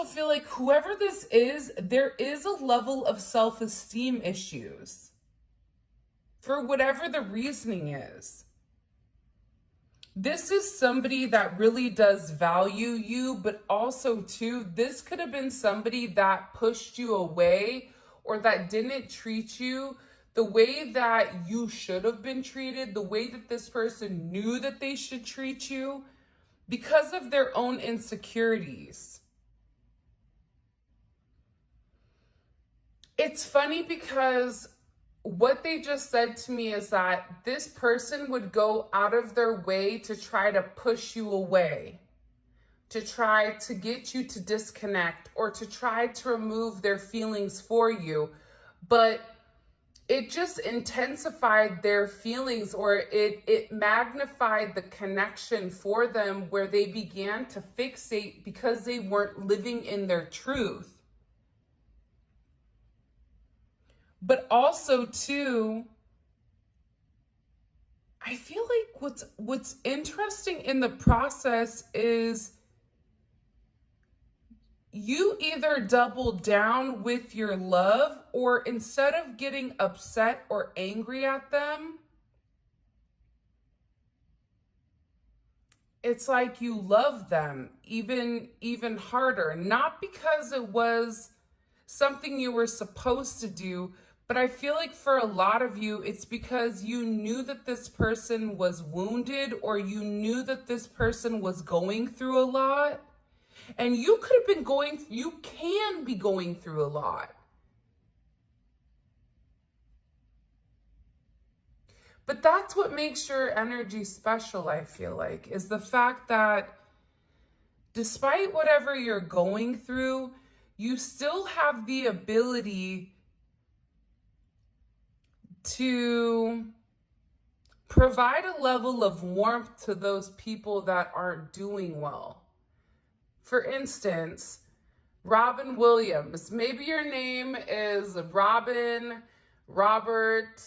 also feel like whoever this is, there is a level of self-esteem issues for whatever the reasoning is. This is somebody that really does value you, but also too, this could have been somebody that pushed you away or that didn't treat you the way that you should have been treated, the way that this person knew that they should treat you because of their own insecurities. It's funny because what they just said to me is that this person would go out of their way to try to push you away, to try to get you to disconnect, or to try to remove their feelings for you. But it just intensified their feelings, or it magnified the connection for them, where they began to fixate because they weren't living in their truth. But also too, I feel like what's interesting in the process is you either double down with your love, or instead of getting upset or angry at them, it's like you love them even harder. Not because it was something you were supposed to do, but I feel like for a lot of you, it's because you knew that this person was wounded, or you knew that this person was going through a lot. And you can be going through a lot. But that's what makes your energy special, I feel like, is the fact that despite whatever you're going through, you still have the ability to provide a level of warmth to those people that aren't doing well. For instance, Robin Williams. Maybe your name is Robin, Robert,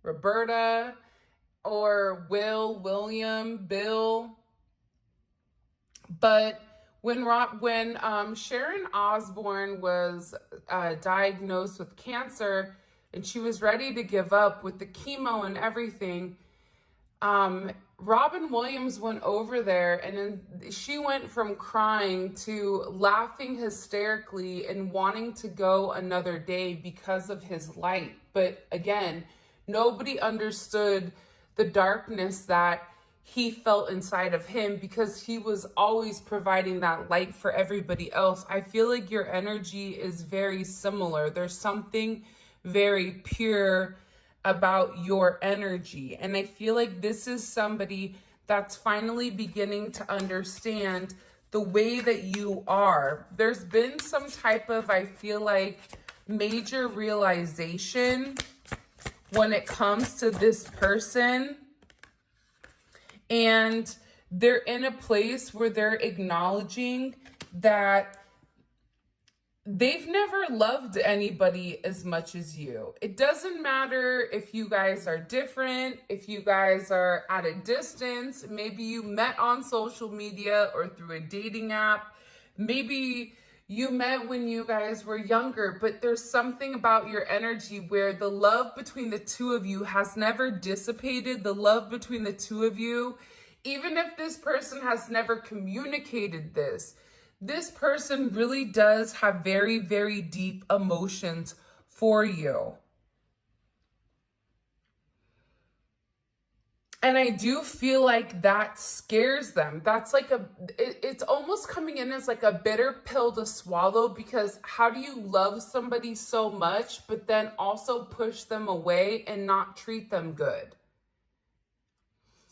Roberta, or Will, William, Bill. But when Sharon Osbourne was diagnosed with cancer, and she was ready to give up with the chemo and everything, Robin Williams went over there, and then she went from crying to laughing hysterically and wanting to go another day because of his light. But again, nobody understood the darkness that he felt inside of him, because he was always providing that light for everybody else. I feel like your energy is very similar. There's something very pure about your energy. And I feel like this is somebody that's finally beginning to understand the way that you are. There's been some type of, I feel like, major realization when it comes to this person. And they're in a place where they're acknowledging that they've never loved anybody as much as you. It doesn't matter if you guys are different, if you guys are at a distance, maybe you met on social media or through a dating app, maybe you met when you guys were younger, but there's something about your energy where the love between the two of you has never dissipated. The love between the two of you, even if this person has never communicated this person really does have very, very deep emotions for you. And I do feel like that scares them. That's like it's almost coming in as like a bitter pill to swallow, because how do you love somebody so much, but then also push them away and not treat them good?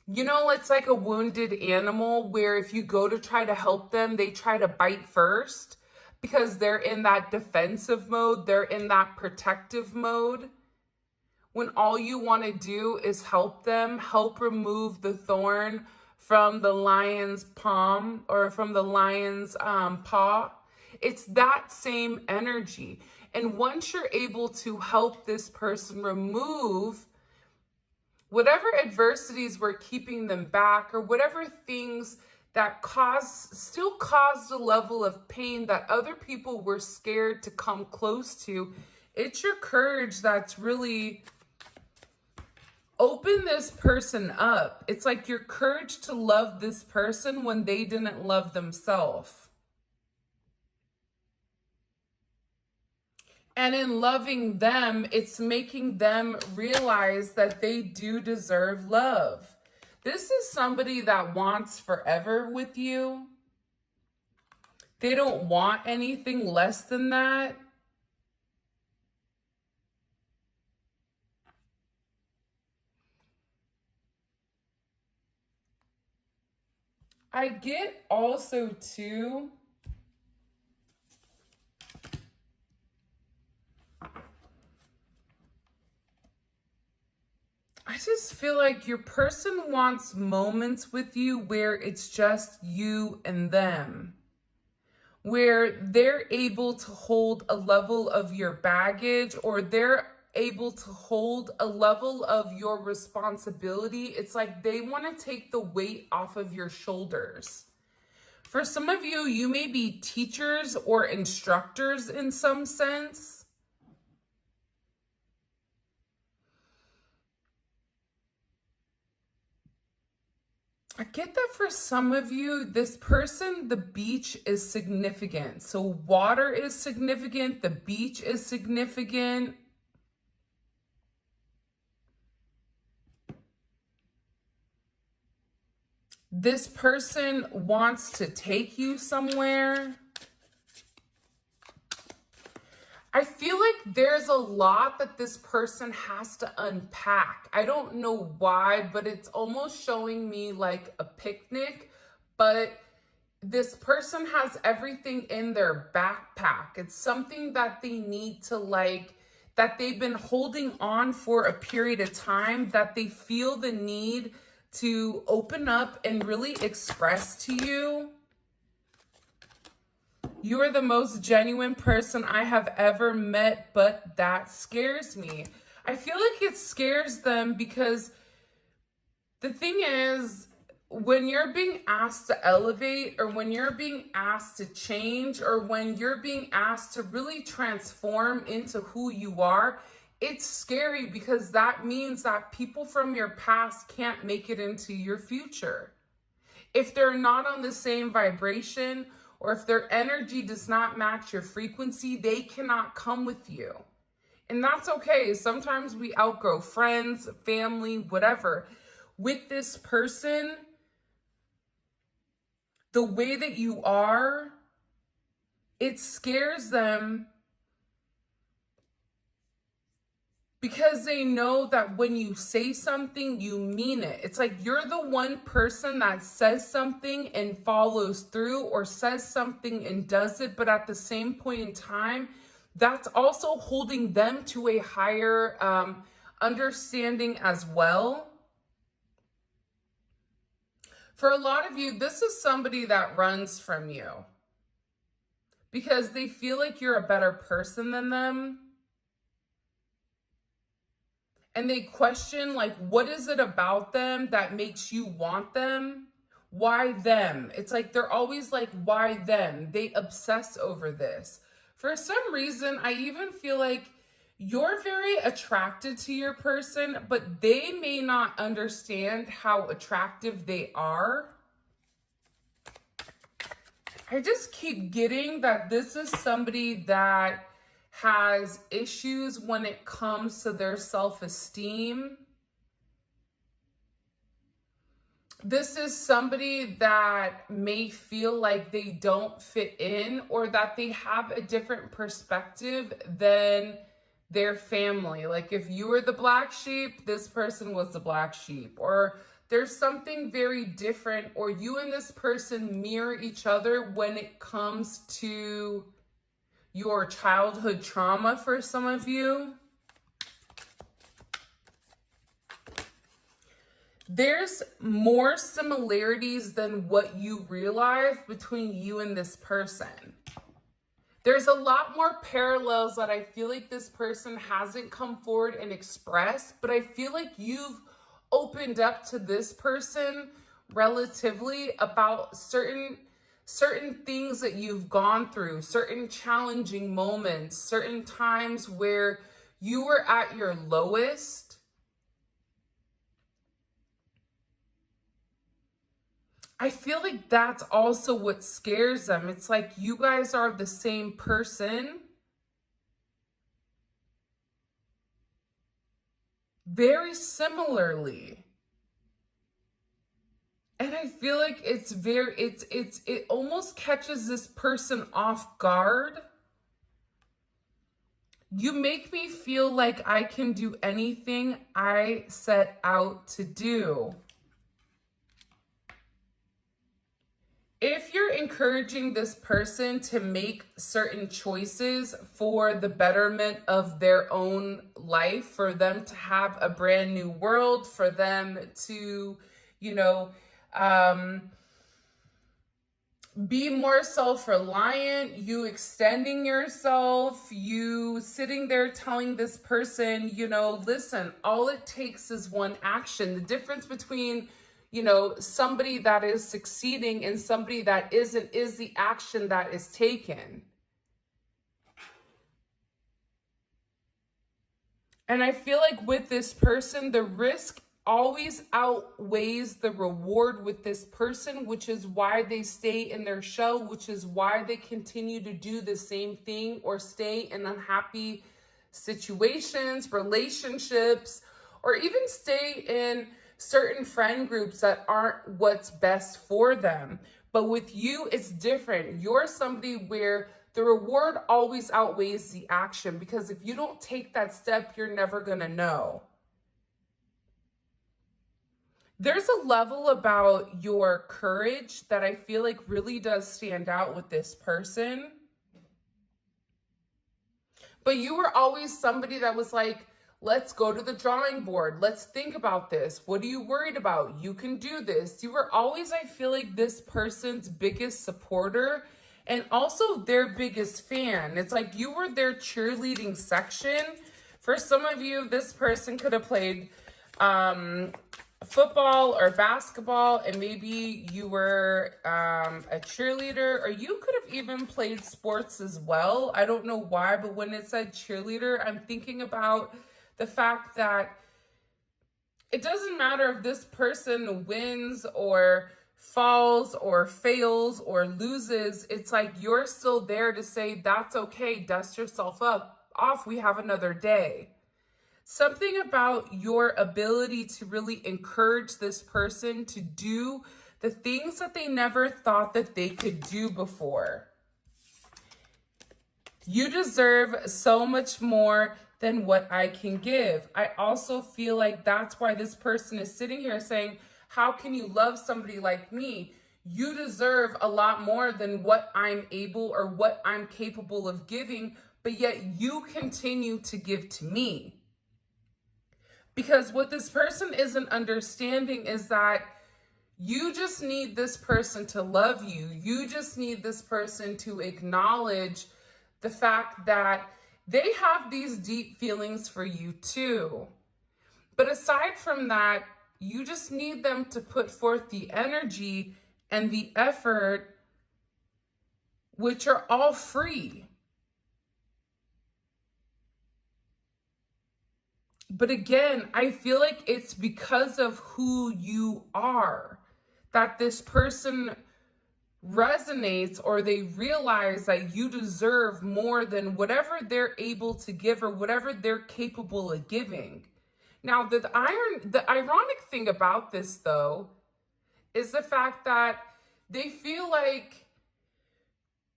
You know, it's like a wounded animal where if you go to try to help them, they try to bite first because they're in that defensive mode. They're in that protective mode. When all you want to do is help them, help remove the thorn from the lion's palm or from the lion's paw. It's that same energy. And once you're able to help this person remove whatever adversities were keeping them back, or whatever things that still caused a level of pain that other people were scared to come close to. It's your courage that's really opened this person up. It's like your courage to love this person when they didn't love themselves. And in loving them, it's making them realize that they do deserve love. This is somebody that wants forever with you. They don't want anything less than that. I get also too, I just feel like your person wants moments with you where it's just you and them, where they're able to hold a level of your baggage, or they're able to hold a level of your responsibility. It's like they want to take the weight off of your shoulders. For some of you, you may be teachers or instructors in some sense. I get that for some of you, this person, the beach is significant. So water is significant, the beach is significant. This person wants to take you somewhere. I feel like there's a lot that this person has to unpack. I don't know why, but it's almost showing me like a picnic, but this person has everything in their backpack. It's something that they need to that they've been holding on for a period of time, that they feel the need to open up and really express to you. You are the most genuine person I have ever met, but that scares me. I feel like it scares them because the thing is, when you're being asked to elevate, or when you're being asked to change, or when you're being asked to really transform into who you are, it's scary because that means that people from your past can't make it into your future. If they're not on the same vibration, or if their energy does not match your frequency, they cannot come with you. And that's okay. Sometimes we outgrow friends, family, whatever. With this person, the way that you are, it scares them because they know that when you say something, you mean it. It's like you're the one person that says something and follows through, or says something and does it, but at the same point in time, that's also holding them to a higher understanding as well. For a lot of you, this is somebody that runs from you because they feel like you're a better person than them. And they question, like, what is it about them that makes you want them? Why them? It's like they're always like, why them? They obsess over this. For some reason, I even feel like you're very attracted to your person, but they may not understand how attractive they are. I just keep getting that this is somebody that has issues when it comes to their self-esteem. This is somebody that may feel like they don't fit in, or that they have a different perspective than their family. Like if you were the black sheep, this person was the black sheep, or there's something very different, or you and this person mirror each other when it comes to your childhood trauma for some of you. There's more similarities than what you realize between you and this person. There's a lot more parallels that I feel like this person hasn't come forward and expressed, but I feel like you've opened up to this person relatively about certain things that you've gone through, certain challenging moments, certain times where you were at your lowest. I feel like that's also what scares them. It's like you guys are the same person, very similarly. And I feel like it almost catches this person off guard. You make me feel like I can do anything I set out to do. If you're encouraging this person to make certain choices for the betterment of their own life, for them to have a brand new world, for them to, be more self-reliant, you extending yourself, you sitting there telling this person, listen, all it takes is one action. The difference between, somebody that is succeeding and somebody that isn't is the action that is taken. And I feel like with this person, the risk always outweighs the reward with this person, which is why they stay in their shell, which is why they continue to do the same thing or stay in unhappy situations, relationships, or even stay in certain friend groups that aren't what's best for them. But with you, it's different. You're somebody where the reward always outweighs the action, because if you don't take that step, you're never going to know. There's a level about your courage that I feel like really does stand out with this person. But you were always somebody that was like, let's go to the drawing board. Let's think about this. What are you worried about? You can do this. You were always, I feel like, this person's biggest supporter and also their biggest fan. It's like you were their cheerleading section. For some of you, this person could have played football or basketball, and maybe you were a cheerleader, or you could have even played sports as well. I don't know why, but when it said cheerleader, I'm thinking about the fact that it doesn't matter if this person wins or falls or fails or loses. It's like you're still there to say, that's okay, dust yourself off, we have another day. Something about your ability to really encourage this person to do the things that they never thought that they could do before. You deserve so much more than what I can give. I also feel like that's why this person is sitting here saying, how can you love somebody like me? You deserve a lot more than what I'm able or what I'm capable of giving, but yet you continue to give to me. Because what this person isn't understanding is that you just need this person to love you. You just need this person to acknowledge the fact that they have these deep feelings for you too. But aside from that, you just need them to put forth the energy and the effort, which are all free. But again, I feel like it's because of who you are that this person resonates, or they realize that you deserve more than whatever they're able to give or whatever they're capable of giving. Now, the ironic thing about this, though, is the fact that they feel like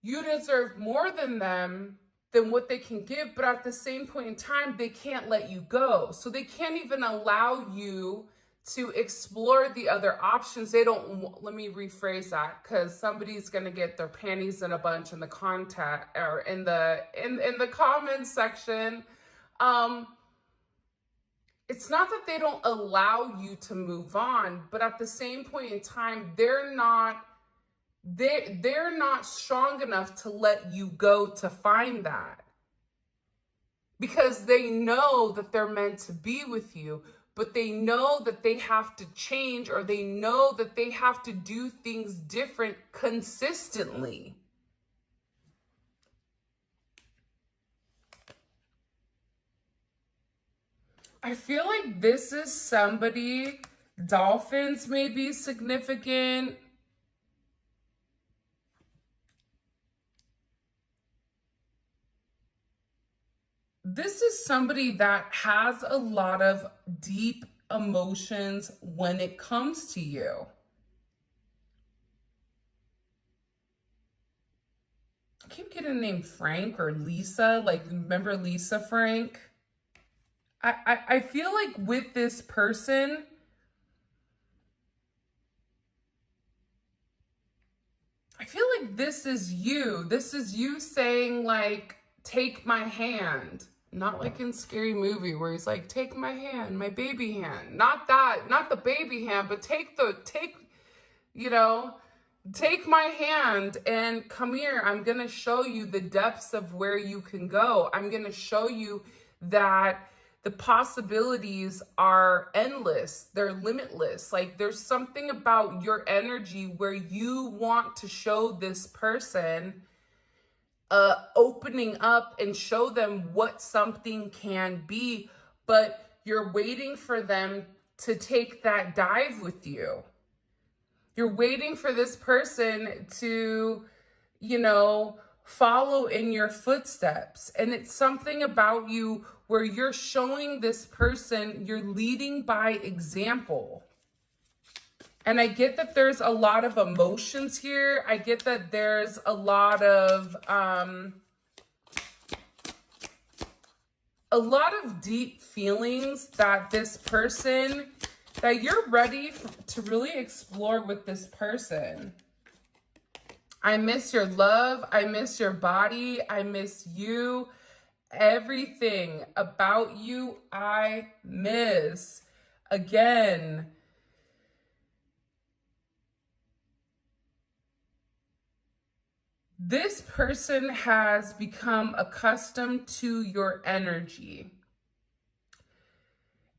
you deserve more than them, than what they can give, but at the same point in time, they can't let you go. So they can't even allow you to explore the other options. They don't, let me rephrase that, because somebody's gonna get their panties in a bunch in the contact or in the comments section. It's not that they don't allow you to move on, but at the same point in time, they're not strong enough to let you go to find that, because they know that they're meant to be with you, but they know that they have to change, or they know that they have to do things different consistently. I feel like this is somebody, dolphins may be significant. This is somebody that has a lot of deep emotions when it comes to you. I keep getting the name Frank or Lisa, like, remember Lisa Frank? I feel like with this person, I feel like this is you. This is you saying, like, take my hand. Not like in Scary Movie where he's like, take my hand, my baby hand. Not that, not the baby hand, but take my hand and come here. I'm going to show you the depths of where you can go. I'm going to show you that the possibilities are endless. They're limitless. Like, there's something about your energy where you want to show this person opening up and show them what something can be, but you're waiting for them to take that dive with you. You're waiting for this person to, follow in your footsteps. And it's something about you where you're showing this person, you're leading by example. And I get that there's a lot of emotions here. I get that there's a lot of deep feelings that this person, that you're ready to really explore with this person. I miss your love. I miss your body. I miss you. Everything about you, I miss. Again, this person has become accustomed to your energy.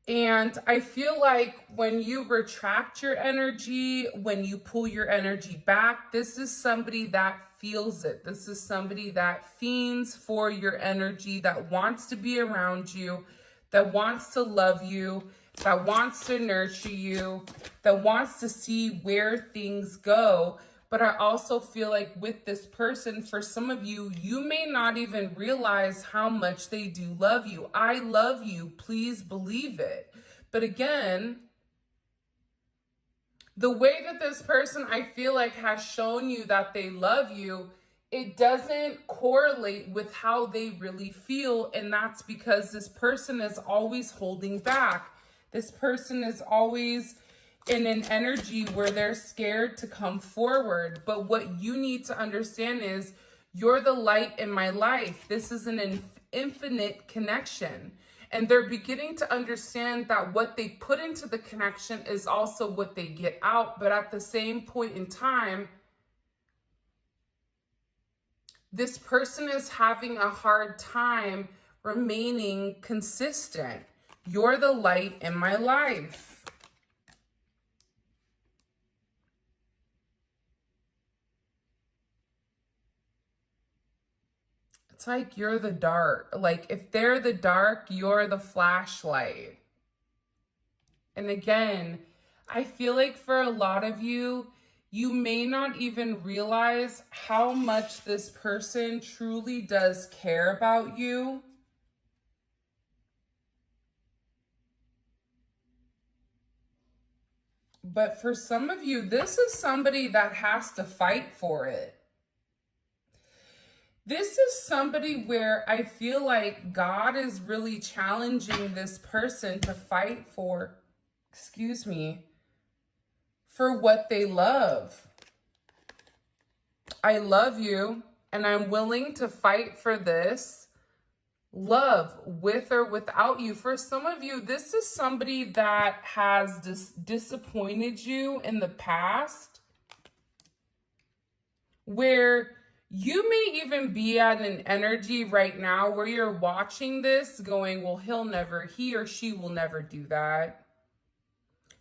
And I feel like when you retract your energy, when you pull your energy back, this is somebody that feels it. This is somebody that fiends for your energy, that wants to be around you, that wants to love you, that wants to nurture you, that wants to see where things go. But I also feel like with this person, for some of you, you may not even realize how much they do love you. I love you. Please believe it. But again, the way that this person, I feel like, has shown you that they love you, it doesn't correlate with how they really feel. And that's because this person is always holding back. This person is always in an energy where they're scared to come forward. But what you need to understand is you're the light in my life. This is an infinite connection. And they're beginning to understand that what they put into the connection is also what they get out. But at the same point in time, this person is having a hard time remaining consistent. You're the light in my life. It's like you're the dark. Like, if they're the dark, you're the flashlight. And again, I feel like for a lot of you, you may not even realize how much this person truly does care about you. But for some of you, this is somebody that has to fight for it. This is somebody where I feel like God is really challenging this person to fight for, for what they love. I love you, and I'm willing to fight for this love with or without you. For some of you, this is somebody that has disappointed you in the past, where you may even be at an energy right now where you're watching this going, well, he or she will never do that.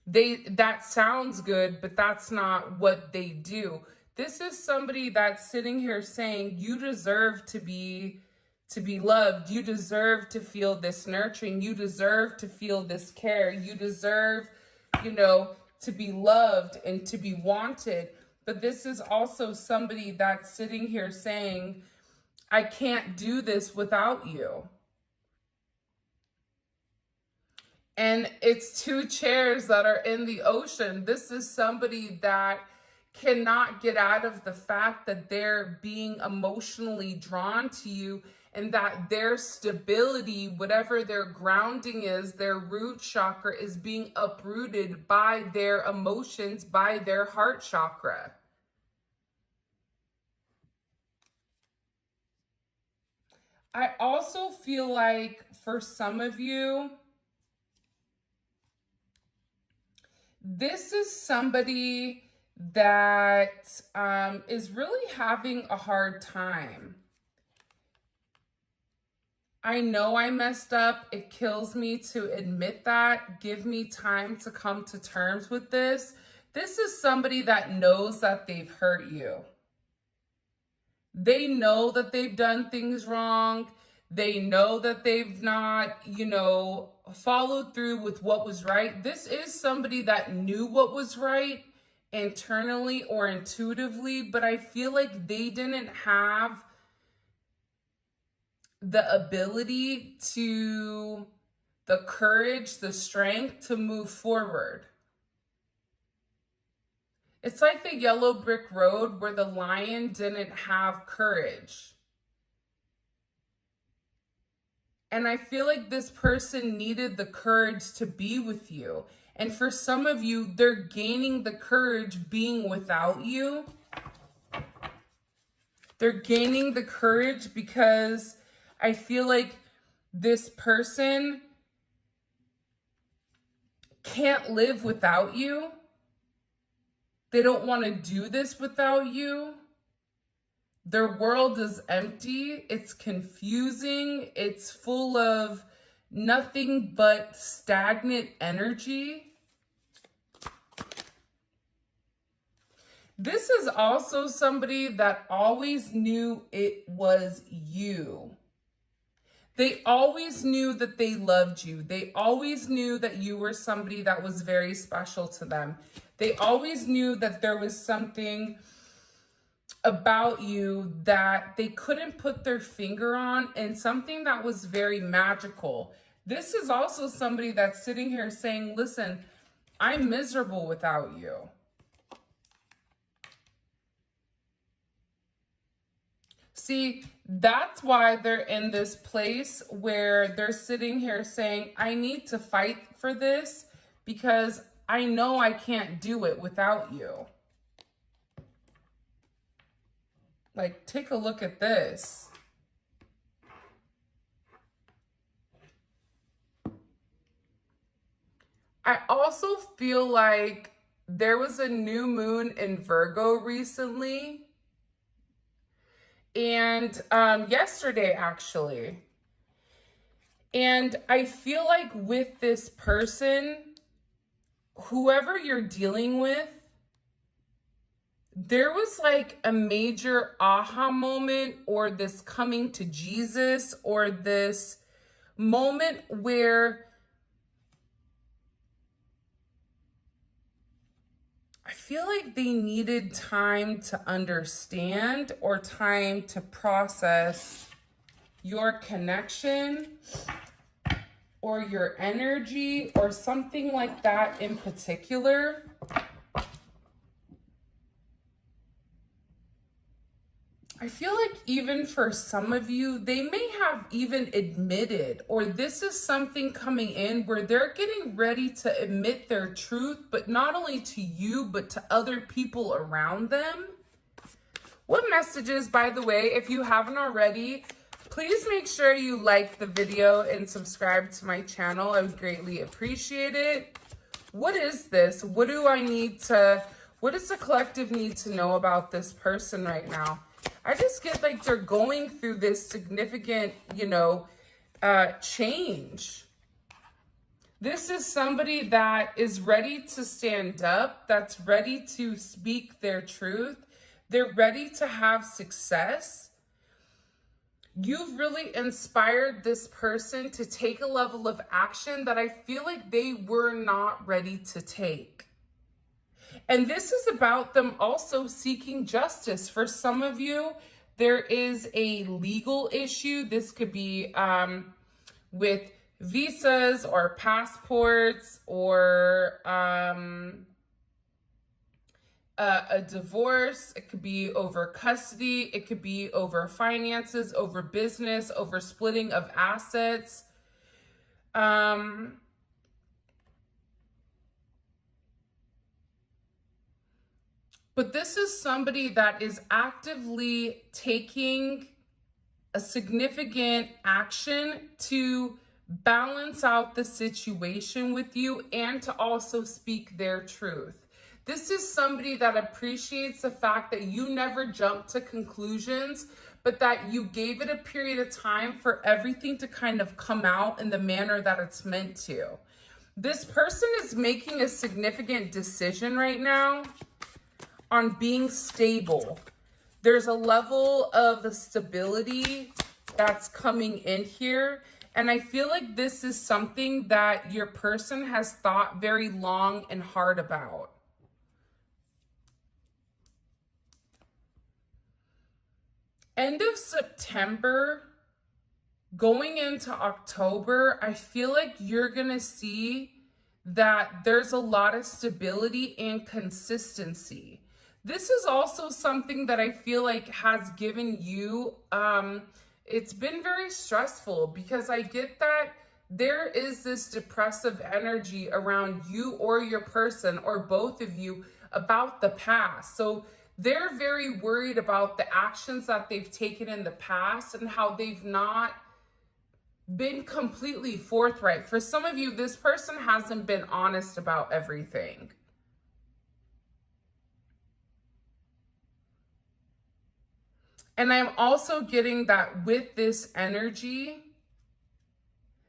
that sounds good, but that's not what they do. This is somebody that's sitting here saying you deserve to be loved. You deserve to feel this nurturing. You deserve to feel this care. You deserve, to be loved and to be wanted. But this is also somebody that's sitting here saying, I can't do this without you. And it's two chairs that are in the ocean. This is somebody that cannot get out of the fact that they're being emotionally drawn to you, and that their stability, whatever their grounding is, their root chakra, is being uprooted by their emotions, by their heart chakra. I also feel like for some of you, this is somebody that is really having a hard time. I know I messed up. It kills me to admit that. Give me time to come to terms with this. This is somebody that knows that they've hurt you. They know that they've done things wrong. They know that they've not, followed through with what was right. This is somebody that knew what was right internally or intuitively, but I feel like they didn't have the ability the courage, the strength to move forward. It's like the yellow brick road where the lion didn't have courage. And I feel like this person needed the courage to be with you. And for some of you, they're gaining the courage being without you. They're gaining the courage because I feel like this person can't live without you. They don't want to do this without you. Their world is empty. It's confusing. It's full of nothing but stagnant energy. This is also somebody that always knew it was you. They always knew that they loved you. They always knew that you were somebody that was very special to them. They always knew that there was something about you that they couldn't put their finger on, and something that was very magical. This is also somebody that's sitting here saying, listen, I'm miserable without you. See, that's why they're in this place where they're sitting here saying, I need to fight for this because I know I can't do it without you. Like, take a look at this. I also feel like there was a new moon in Virgo recently. And yesterday, actually. And I feel like with this person, whoever you're dealing with, there was like a major aha moment, or this coming to Jesus, or this moment where I feel like they needed time to understand, or time to process your connection or your energy or something like that in particular. I feel like even for some of you, they may have even admitted, or this is something coming in where they're getting ready to admit their truth, but not only to you, but to other people around them. What messages, by the way, if you haven't already, please make sure you like the video and subscribe to my channel. I would greatly appreciate it. What is this? What does the collective need to know about this person right now? I just get like they're going through this significant, change. This is somebody that is ready to stand up, that's ready to speak their truth. They're ready to have success. You've really inspired this person to take a level of action that I feel like they were not ready to take. And this is about them also seeking justice. For some of you, there is a legal issue. This could be with visas or passports or a divorce. It could be over custody. It could be over finances, over business, over splitting of assets. But this is somebody that is actively taking a significant action to balance out the situation with you and to also speak their truth. This is somebody that appreciates the fact that you never jumped to conclusions, but that you gave it a period of time for everything to kind of come out in the manner that it's meant to. This person is making a significant decision right now on being stable. There's a level of stability that's coming in here. And I feel like this is something that your person has thought very long and hard about. End of September, going into October, I feel like you're gonna see that there's a lot of stability and consistency. This is also something that I feel like has given you, it's been very stressful, because I get that there is this depressive energy around you or your person or both of you about the past. So they're very worried about the actions that they've taken in the past and how they've not been completely forthright. For some of you, this person hasn't been honest about everything. And I'm also getting that with this energy,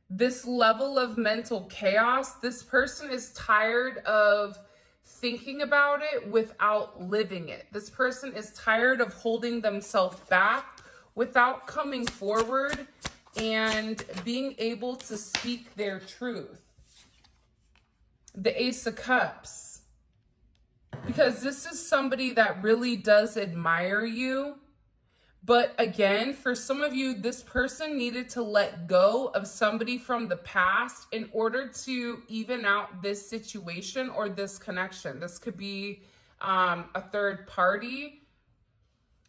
this level of mental chaos, this person is tired of thinking about it without living it. This person is tired of holding themselves back without coming forward and being able to speak their truth. The Ace of Cups. Because this is somebody that really does admire you. But again, for some of you, this person needed to let go of somebody from the past in order to even out this situation or this connection. This could be a third party.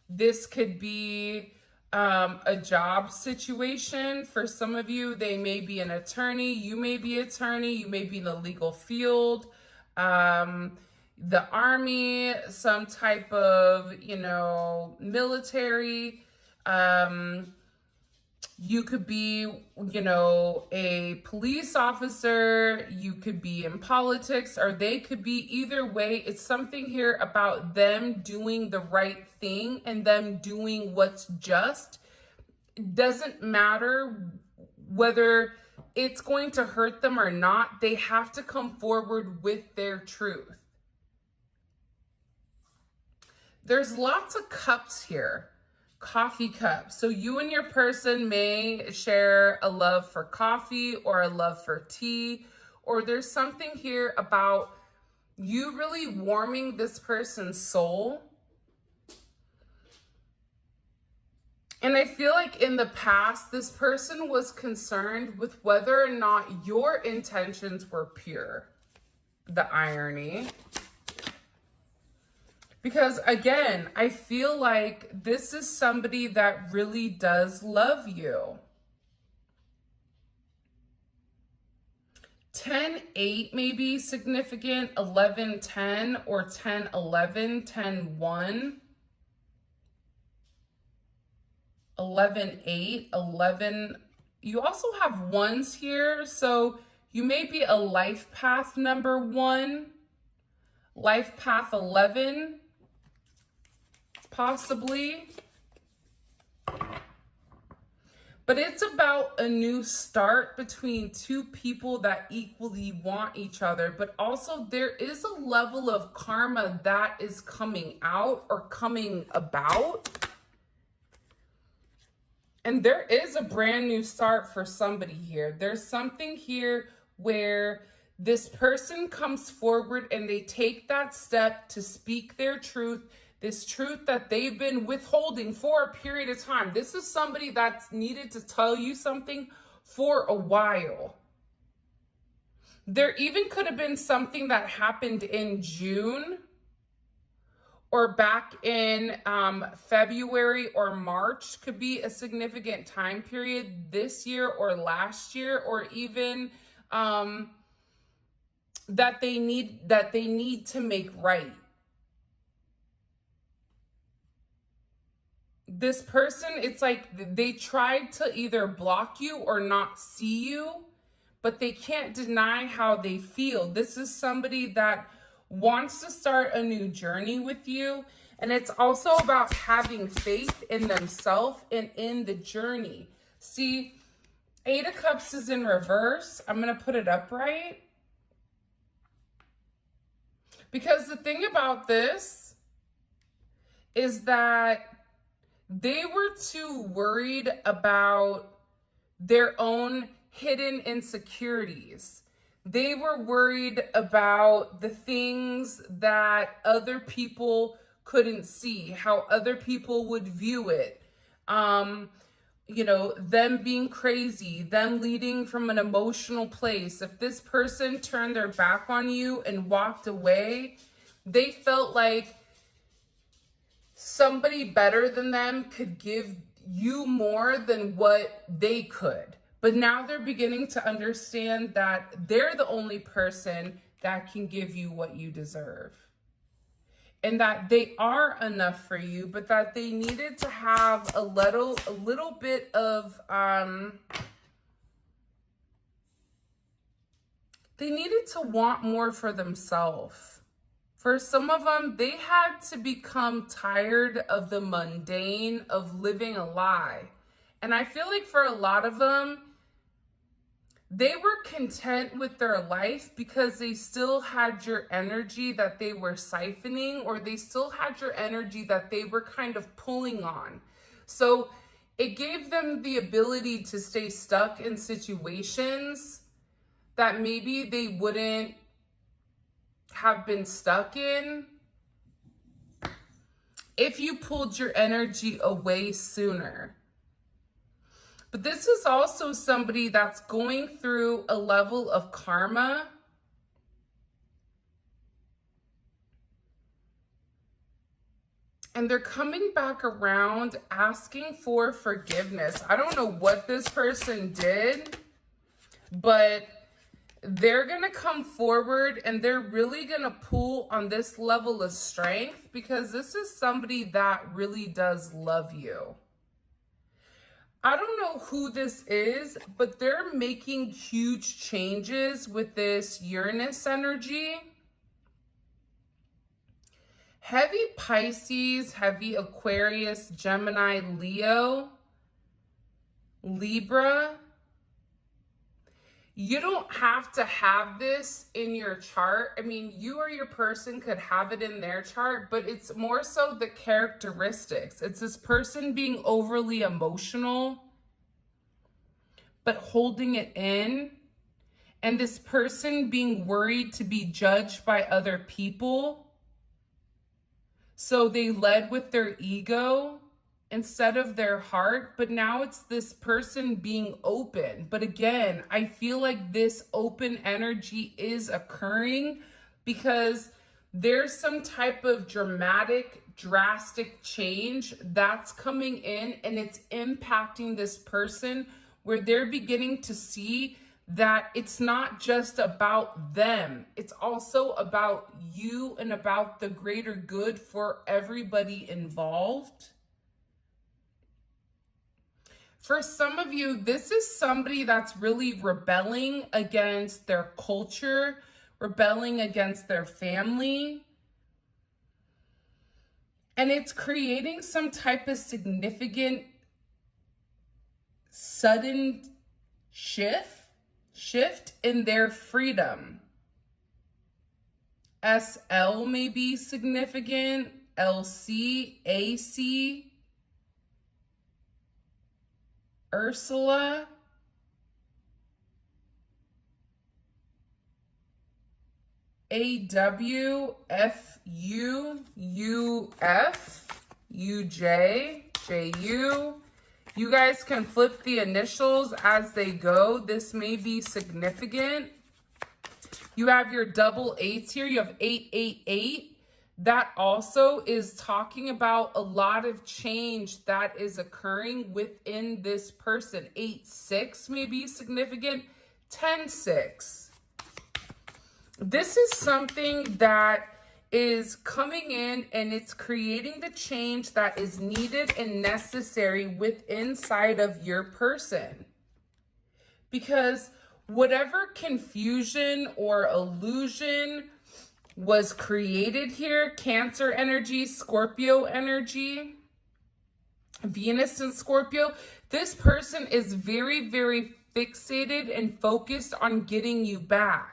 This could be a job situation. For some of you, they may be an attorney. You may be an attorney. You may be in the legal field. The army, some type of, military. You could be, a police officer. You could be in politics, or they could be either way. It's something here about them doing the right thing and them doing what's just. It doesn't matter whether it's going to hurt them or not. They have to come forward with their truth. There's lots of cups here, coffee cups. So you and your person may share a love for coffee or a love for tea, or there's something here about you really warming this person's soul. And I feel like in the past, this person was concerned with whether or not your intentions were pure. The irony. Because again, I feel like this is somebody that really does love you. 10-8 may be significant, 11-10 or 10-11, 10-1. 11-8, 11. You also have ones here. So you may be a life path number 1, life path 11. Possibly. But it's about a new start between two people that equally want each other. But also there is a level of karma that is coming out or coming about. And there is a brand new start for somebody here. There's something here where this person comes forward and they take that step to speak their truth, this truth that they've been withholding for a period of time. This is somebody that's needed to tell you something for a while. There even could have been something that happened in June or back in February or March, could be a significant time period this year or last year, or even that they need to make right. This person, it's like they tried to either block you or not see you, but they can't deny how they feel. This is somebody that wants to start a new journey with you. And it's also about having faith in themselves and in the journey. See, 8 of Cups is in reverse. I'm going to put it upright. Because the thing about this is that they were too worried about their own hidden insecurities. They were worried about the things that other people couldn't see, how other people would view it. You know, them being crazy, them leading from an emotional place. If this person turned their back on you and walked away, they felt like somebody better than them could give you more than what they could. But now they're beginning to understand that they're the only person that can give you what you deserve. And that they are enough for you, but that they needed to have a little bit of, they needed to want more for themselves. For some of them, they had to become tired of the mundane, of living a lie. And I feel like for a lot of them, they were content with their life because they still had your energy that they were siphoning, or they still had your energy that they were kind of pulling on. So it gave them the ability to stay stuck in situations that maybe they wouldn't have been stuck in if you pulled your energy away sooner. But this is also somebody that's going through a level of karma. And they're coming back around asking for forgiveness. I don't know what this person did, but they're going to come forward and they're really going to pull on this level of strength, because this is somebody that really does love you. I don't know who this is, but they're making huge changes with this Uranus energy. Heavy Pisces, heavy Aquarius, Gemini, Leo, Libra. You don't have to have this in your chart. I mean, you or your person could have it in their chart, but it's more so the characteristics. It's this person being overly emotional, but holding it in. And this person being worried to be judged by other people. So they led with their ego instead of their heart, but now it's this person being open. But again, I feel like this open energy is occurring because there's some type of drastic change that's coming in, and it's impacting this person where they're beginning to see that it's not just about them. It's also about you and about the greater good for everybody involved. For some of you, this is somebody that's really rebelling against their culture, rebelling against their family. And it's creating some type of significant sudden shift in their freedom. SL may be significant, LC, AC, Ursula, AW, FU, UF, UJ, JU. You guys can flip the initials as they go. This may be significant. You have your double eights here. You have 888. That also is talking about a lot of change that is occurring within this person. 8-6 may be significant. 10-6. This is something that is coming in and it's creating the change that is needed and necessary within inside of your person. Because whatever confusion or illusion was created here, Cancer energy, Scorpio energy, Venus and Scorpio, this person is very, very fixated and focused on getting you back.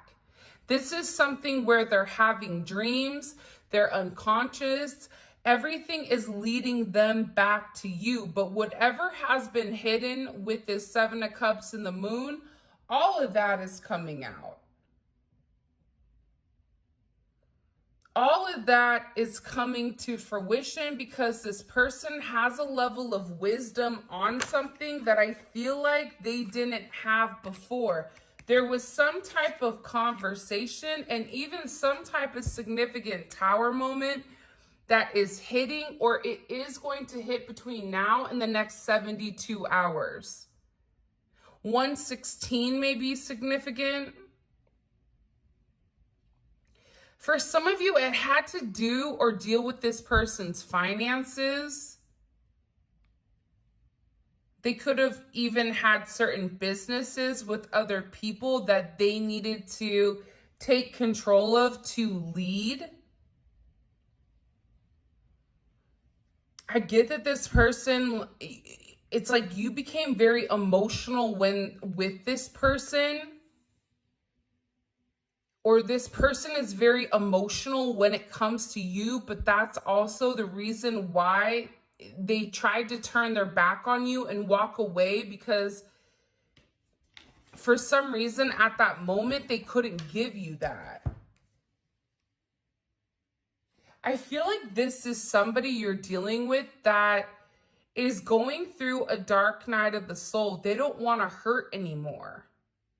This is something where they're having dreams, they're unconscious, everything is leading them back to you. But whatever has been hidden with this Seven of Cups and the Moon, all of that is coming out. All of that is coming to fruition because this person has a level of wisdom on something that I feel like they didn't have before. There was some type of conversation and even some type of significant tower moment that is hitting, or it is going to hit between now and the next 72 hours. 116 may be significant. For some of you, it had to do or deal with this person's finances. They could have even had certain businesses with other people that they needed to take control of to lead. I get that this person, it's like you became very emotional with this person. Or this person is very emotional when it comes to you, but that's also the reason why they tried to turn their back on you and walk away, because for some reason at that moment, they couldn't give you that. I feel like this is somebody you're dealing with that is going through a dark night of the soul. They don't want to hurt anymore.